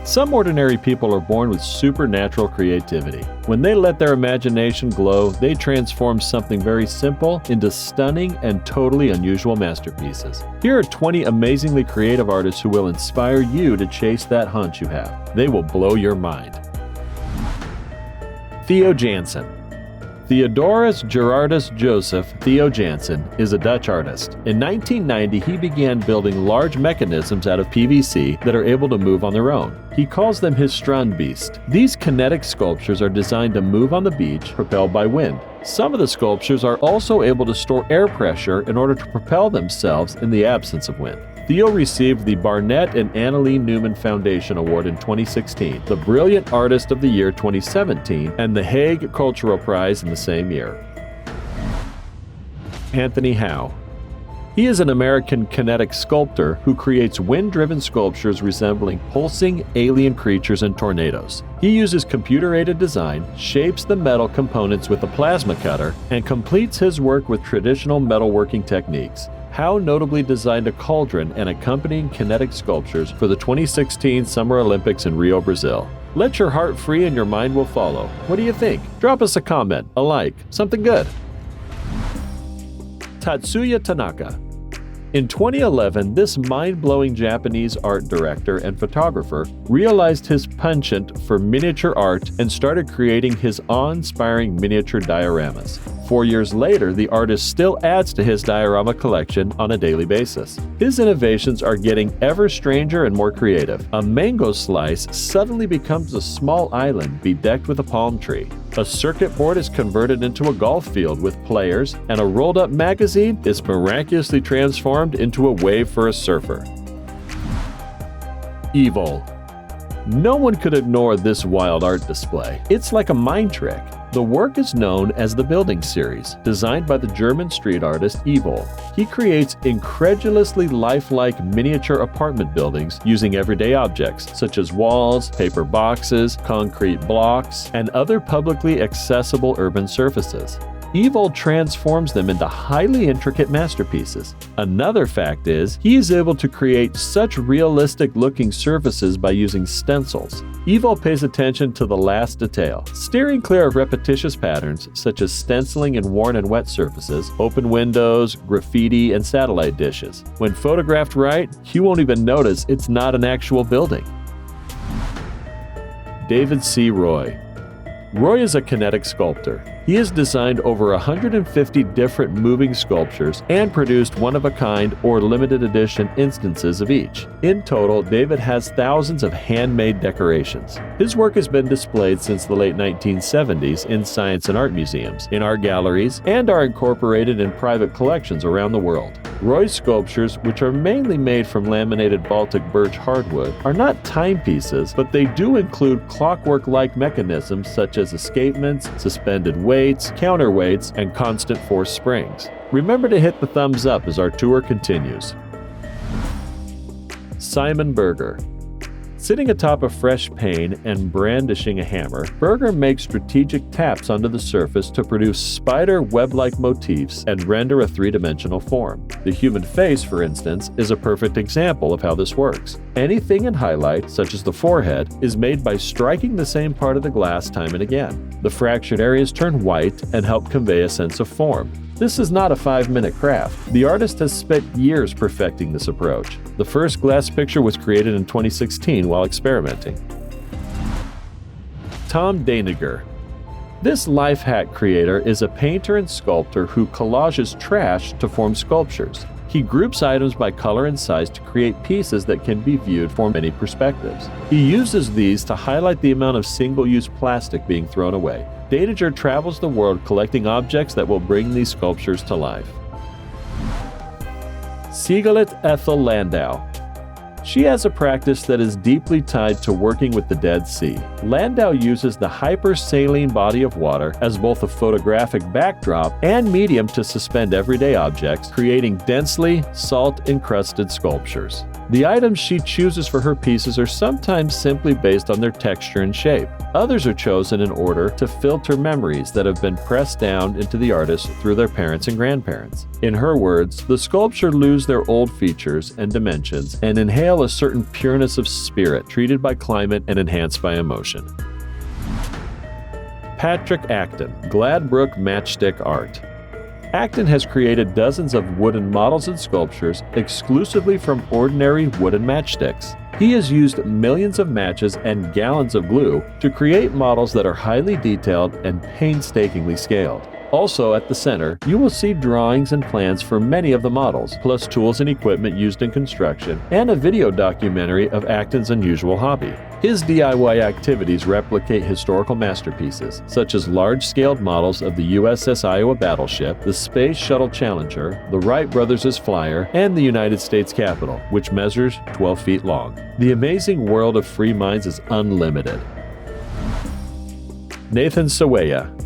Some ordinary people are born with supernatural creativity. When they let their imagination glow, they transform something very simple into stunning and totally unusual masterpieces. Here are 20 amazingly creative artists who will inspire you to chase that hunch you have. They will blow your mind. Theo Jansen. Theodorus Gerardus Joseph Theo Jansen is a Dutch artist. In 1990, he began building large mechanisms out of PVC that are able to move on their own. He calls them his Strandbeest. These kinetic sculptures are designed to move on the beach, propelled by wind. Some of the sculptures are also able to store air pressure in order to propel themselves in the absence of wind. Theo received the Barnett and Annalee Newman Foundation Award in 2016, the Brilliant Artist of the Year 2017, and the Hague Cultural Prize in the same year. Anthony Howe. He is an American kinetic sculptor who creates wind-driven sculptures resembling pulsing alien creatures and tornadoes. He uses computer-aided design, shapes the metal components with a plasma cutter, and completes his work with traditional metalworking techniques. Howe notably designed a cauldron and accompanying kinetic sculptures for the 2016 Summer Olympics in Rio, Brazil. Let your heart free and your mind will follow. What do you think? Drop us a comment, a like, something good. Tatsuya Tanaka. In 2011, this mind-blowing Japanese art director and photographer realized his penchant for miniature art and started creating his awe-inspiring miniature dioramas. 4 years later, the artist still adds to his diorama collection on a daily basis. His innovations are getting ever stranger and more creative. A mango slice suddenly becomes a small island bedecked with a palm tree. A circuit board is converted into a golf field with players, and a rolled-up magazine is miraculously transformed into a wave for a surfer. Evol. No one could ignore this wild art display. It's like a mind trick. The work is known as the Building Series, designed by the German street artist Evol. He creates incredulously lifelike miniature apartment buildings using everyday objects such as walls, paper boxes, concrete blocks, and other publicly accessible urban surfaces. Evol transforms them into highly intricate masterpieces. Another fact is, he is able to create such realistic-looking surfaces by using stencils. Evol pays attention to the last detail, steering clear of repetitious patterns such as stenciling in worn and wet surfaces, open windows, graffiti, and satellite dishes. When photographed right, you won't even notice it's not an actual building. David C. Roy. Roy is a kinetic sculptor. He has designed over 150 different moving sculptures and produced one-of-a-kind or limited edition instances of each. In total, David has thousands of handmade decorations. His work has been displayed since the late 1970s in science and art museums, in art galleries, and are incorporated in private collections around the world. Roy's sculptures, which are mainly made from laminated Baltic birch hardwood, are not timepieces, but they do include clockwork-like mechanisms such as escapements, suspended weights, counterweights, and constant force springs. Remember to hit the thumbs up as our tour continues. Simonberger. Sitting atop a fresh pane and brandishing a hammer, Berger makes strategic taps onto the surface to produce spider web-like motifs and render a three-dimensional form. The human face, for instance, is a perfect example of how this works. Anything in highlight, such as the forehead, is made by striking the same part of the glass time and again. The fractured areas turn white and help convey a sense of form. This is not a 5-minute craft. The artist has spent years perfecting this approach. The first glass picture was created in 2016 while experimenting. Tom Daniger. This life hack creator is a painter and sculptor who collages trash to form sculptures. He groups items by color and size to create pieces that can be viewed from many perspectives. He uses these to highlight the amount of single-use plastic being thrown away. Daniger travels the world collecting objects that will bring these sculptures to life. Siegel Ethel Landau. She has a practice that is deeply tied to working with the Dead Sea. Landau uses the hypersaline body of water as both a photographic backdrop and medium to suspend everyday objects, creating densely salt-encrusted sculptures. The items she chooses for her pieces are sometimes simply based on their texture and shape. Others are chosen in order to filter memories that have been pressed down into the artist through their parents and grandparents. In her words, the sculpture lose their old features and dimensions and inhale unveil a certain pureness of spirit treated by climate and enhanced by emotion. Patrick Acton, Gladbrook Matchstick Art. Acton has created dozens of wooden models and sculptures exclusively from ordinary wooden matchsticks. He has used millions of matches and gallons of glue to create models that are highly detailed and painstakingly scaled. Also at the center, you will see drawings and plans for many of the models, plus tools and equipment used in construction, and a video documentary of Acton's unusual hobby. His DIY activities replicate historical masterpieces, such as large-scaled models of the USS Iowa battleship, the Space Shuttle Challenger, the Wright Brothers' Flyer, and the United States Capitol, which measures 12 feet long. The amazing world of free minds is unlimited. Nathan Sawaya.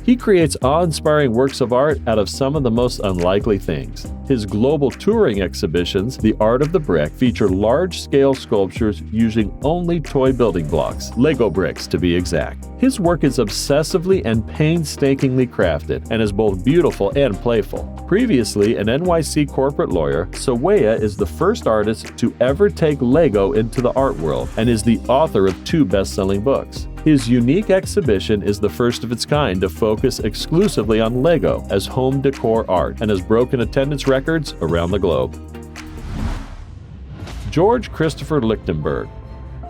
He creates awe-inspiring works of art out of some of the most unlikely things. His global touring exhibitions, The Art of the Brick, feature large-scale sculptures using only toy building blocks, Lego bricks to be exact. His work is obsessively and painstakingly crafted and is both beautiful and playful. Previously an NYC corporate lawyer, Sawaya is the first artist to ever take Lego into the art world and is the author of 2 best-selling books. His unique exhibition is the first of its kind to focus exclusively on Lego as home decor art and has broken attendance records around the globe. George Christopher Lichtenberg.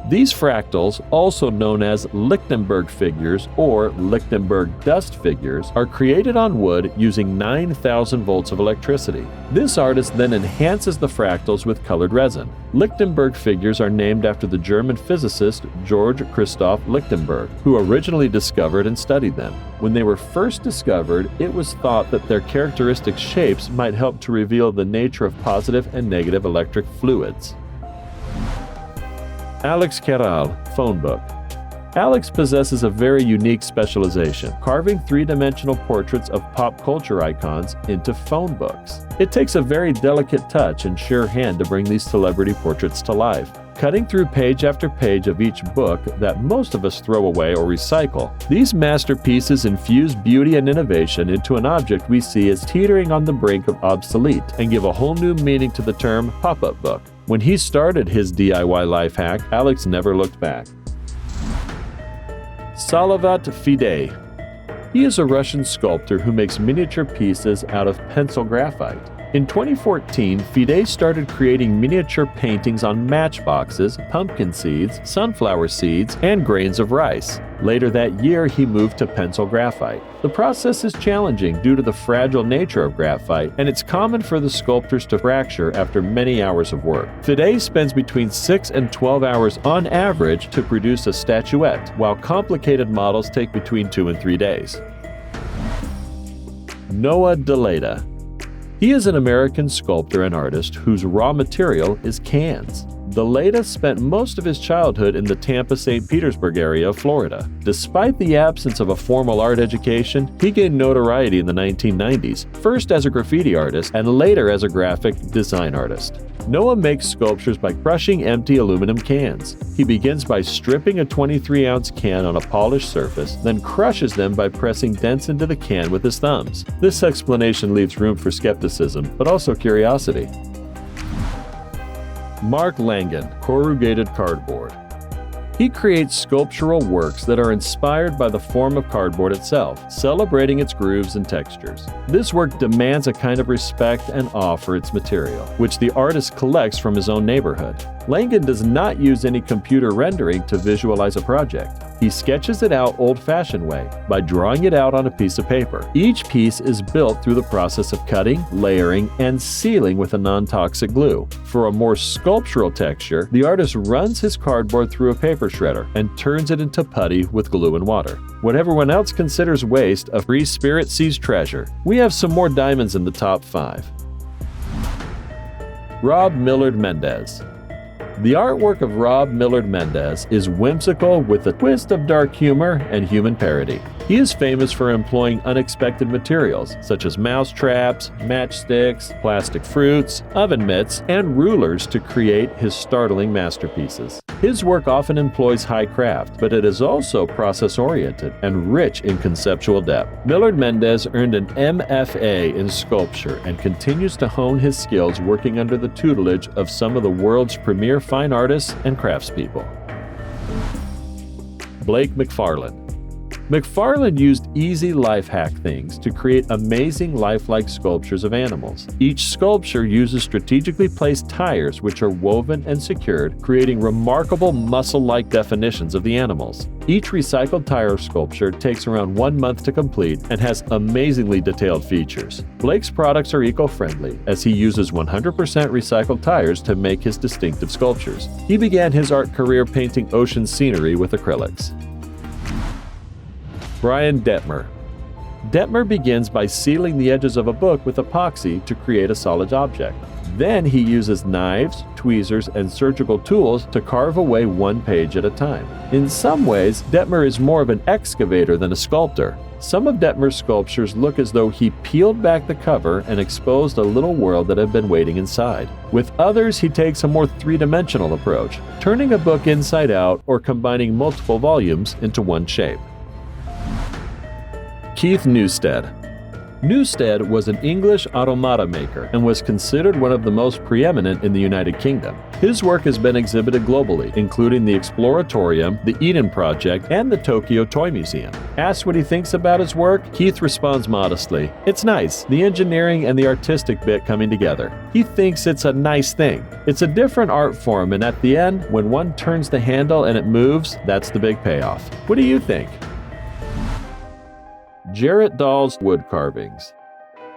These fractals, also known as Lichtenberg figures or Lichtenberg dust figures, are created on wood using 9,000 volts of electricity. This artist then enhances the fractals with colored resin. Lichtenberg figures are named after the German physicist Georg Christoph Lichtenberg, who originally discovered and studied them. When they were first discovered, it was thought that their characteristic shapes might help to reveal the nature of positive and negative electric fluids. Alex Carrell, phone book. Alex possesses a very unique specialization, carving 3-dimensional portraits of pop culture icons into phone books. It takes a very delicate touch and sure hand to bring these celebrity portraits to life. Cutting through page after page of each book that most of us throw away or recycle, these masterpieces infuse beauty and innovation into an object we see as teetering on the brink of obsolete and give a whole new meaning to the term pop-up book. When he started his DIY life hack, Alex never looked back. Salavat Fidai. He is a Russian sculptor who makes miniature pieces out of pencil graphite. In 2014, Fidai started creating miniature paintings on matchboxes, pumpkin seeds, sunflower seeds, and grains of rice. Later that year, he moved to pencil graphite. The process is challenging due to the fragile nature of graphite, and it's common for the sculptures to fracture after many hours of work. Fidai spends between 6 and 12 hours on average to produce a statuette, while complicated models take between 2 and 3 days. Noah Dela. He is an American sculptor and artist whose raw material is cans. Dela spent most of his childhood in the Tampa-St. Petersburg area of Florida. Despite the absence of a formal art education, he gained notoriety in the 1990s, first as a graffiti artist and later as a graphic design artist. Noah makes sculptures by crushing empty aluminum cans. He begins by stripping a 23-ounce can on a polished surface, then crushes them by pressing dents into the can with his thumbs. This explanation leaves room for skepticism, but also curiosity. Mark Langan, corrugated cardboard. He creates sculptural works that are inspired by the form of cardboard itself, celebrating its grooves and textures. This work demands a kind of respect and awe for its material, which the artist collects from his own neighborhood. Langan does not use any computer rendering to visualize a project. He sketches it out old-fashioned way, by drawing it out on a piece of paper. Each piece is built through the process of cutting, layering, and sealing with a non-toxic glue. For a more sculptural texture, the artist runs his cardboard through a paper shredder and turns it into putty with glue and water. What everyone else considers waste, a free spirit sees treasure. We have some more diamonds in the top 5. Millard Mendoza. The artwork of Millard Mendoza is whimsical with a twist of dark humor and human parody. He is famous for employing unexpected materials such as mouse traps, matchsticks, plastic fruits, oven mitts, and rulers to create his startling masterpieces. His work often employs high craft, but it is also process-oriented and rich in conceptual depth. Millard Mendoza earned an MFA in sculpture and continues to hone his skills working under the tutelage of some of the world's premier fine artists and craftspeople. Blake McFarland. McFarland used easy life hack things to create amazing lifelike sculptures of animals. Each sculpture uses strategically placed tires which are woven and secured, creating remarkable muscle-like definitions of the animals. Each recycled tire sculpture takes around 1 month to complete and has amazingly detailed features. Blake's products are eco-friendly, as he uses 100% recycled tires to make his distinctive sculptures. He began his art career painting ocean scenery with acrylics. Brian Detmer. Detmer begins by sealing the edges of a book with epoxy to create a solid object. Then he uses knives, tweezers, and surgical tools to carve away one page at a time. In some ways, Detmer is more of an excavator than a sculptor. Some of Detmer's sculptures look as though he peeled back the cover and exposed a little world that had been waiting inside. With others, he takes a more three-dimensional approach, turning a book inside out or combining multiple volumes into one shape. Keith Newstead. Newstead was an English automata maker and was considered one of the most preeminent in the United Kingdom. His work has been exhibited globally, including the Exploratorium, the Eden Project, and the Tokyo Toy Museum. Asked what he thinks about his work, Keith responds modestly, "It's nice, the engineering and the artistic bit coming together." He thinks it's a nice thing. It's a different art form, and at the end, when one turns the handle and it moves, that's the big payoff. What do you think? Jarrett Dahl's wood carvings.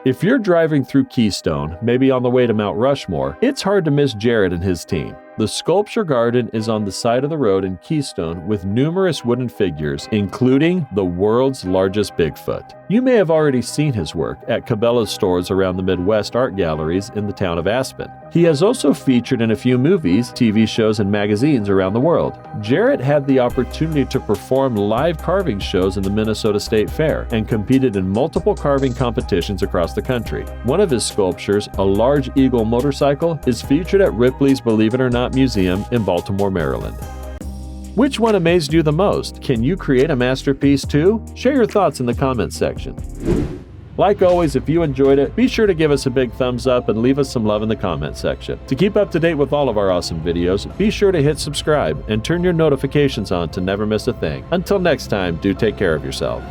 If you're driving through Keystone, maybe on the way to Mount Rushmore, it's hard to miss Jarrett and his team. The sculpture garden is on the side of the road in Keystone with numerous wooden figures, including the world's largest Bigfoot. You may have already seen his work at Cabela's stores around the Midwest art galleries in the town of Aspen. He has also featured in a few movies, TV shows, and magazines around the world. Jarrett had the opportunity to perform live carving shows in the Minnesota State Fair and competed in multiple carving competitions across the country. One of his sculptures, a large eagle motorcycle, is featured at Ripley's Believe It or Not Museum in Baltimore, Maryland. Which one amazed you the most? Can you create a masterpiece too? Share your thoughts in the comments section. Like always, if you enjoyed it, be sure to give us a big thumbs up and leave us some love in the comment section. To keep up to date with all of our awesome videos, be sure to hit subscribe and turn your notifications on to never miss a thing. Until next time, do take care of yourself.